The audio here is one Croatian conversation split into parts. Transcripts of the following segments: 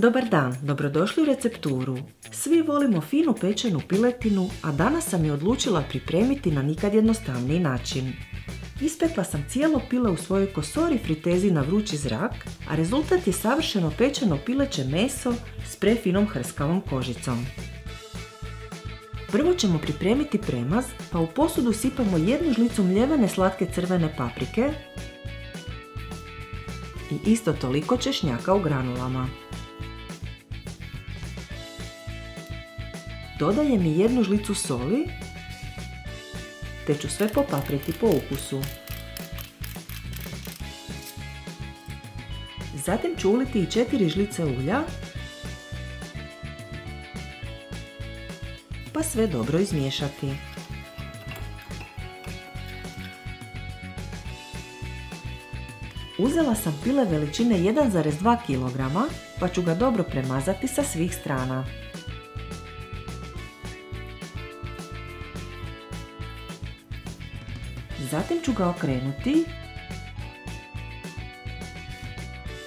Dobar dan, dobrodošli u recepturu. Svi volimo finu pečenu piletinu, a danas sam je odlučila pripremiti na nikad jednostavniji način. Ispekla sam cijelo pile u svojoj kosori fritezi na vrući zrak, a rezultat je savršeno pečeno pileće meso s prefinom hrskavom kožicom. Prvo ćemo pripremiti premaz, pa u posudu sipamo 1 žlicu mljevene slatke crvene paprike i isto toliko češnjaka u granulama. Dodajem i 1 žlicu soli, te ću sve popapriti po ukusu. Zatim ću uliti i 4 žlice ulja, pa sve dobro izmiješati. Uzela sam pile veličine 1,2 kg, pa ću ga dobro premazati sa svih strana. Zatim ću ga okrenuti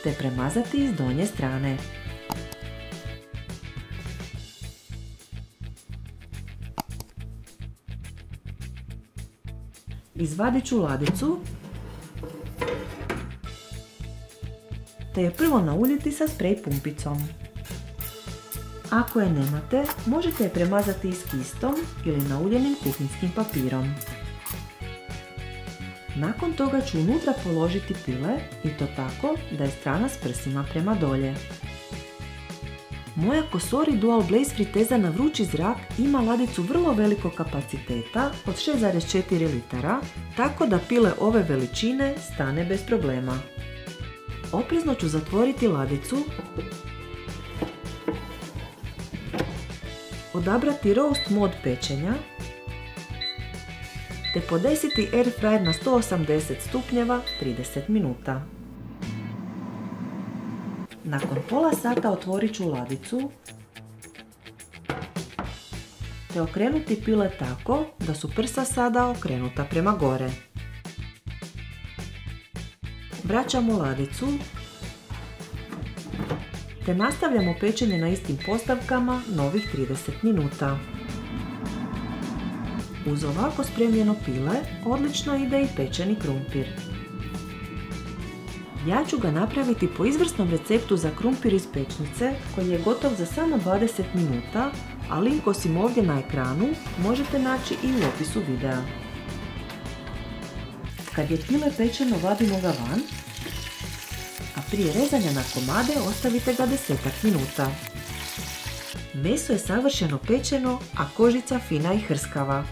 te premazati iz donje strane. Izvadit ću ladicu te je prvo nauljiti sa sprej pumpicom. Ako je nemate, možete je premazati i s kistom ili nauljenim kuhinskim papirom. Nakon toga ću unutra položiti pile i to tako da je strana s prsima prema dolje. Moja Cosori Dual Blaze friteza na vrući zrak ima ladicu vrlo velikog kapaciteta od 6,4 litara, tako da pile ove veličine stane bez problema. Oprezno ću zatvoriti ladicu, odabrati roast mod pečenja, te podesiti air fryer na 180 stupnjeva 30 minuta. Nakon pola sata otvorit ću ladicu te okrenuti pile tako da su prsa sada okrenuta prema gore. Vraćamo ladicu te nastavljamo pečenje na istim postavkama novih 30 minuta. Uz ovako spremljeno pile odlično ide i pečeni krumpir. Ja ću ga napraviti po izvrsnom receptu za krumpir iz pećnice koji je gotov za samo 20 minuta, a link osim ovdje na ekranu možete naći i u opisu videa. Kad je pile pečeno vadimo ga van, a prije rezanja na komade ostavite ga 10-ak minuta. Meso je savršeno pečeno, a kožica fina i hrskava.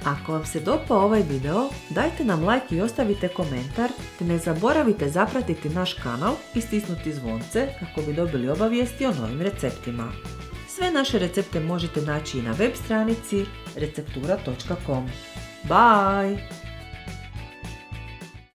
Ako vam se dopao ovaj video, dajte nam like i ostavite komentar, te ne zaboravite zapratiti naš kanal i stisnuti zvonce kako bi dobili obavijesti o novim receptima. Sve naše recepte možete naći i na web stranici receptura.com. Bye!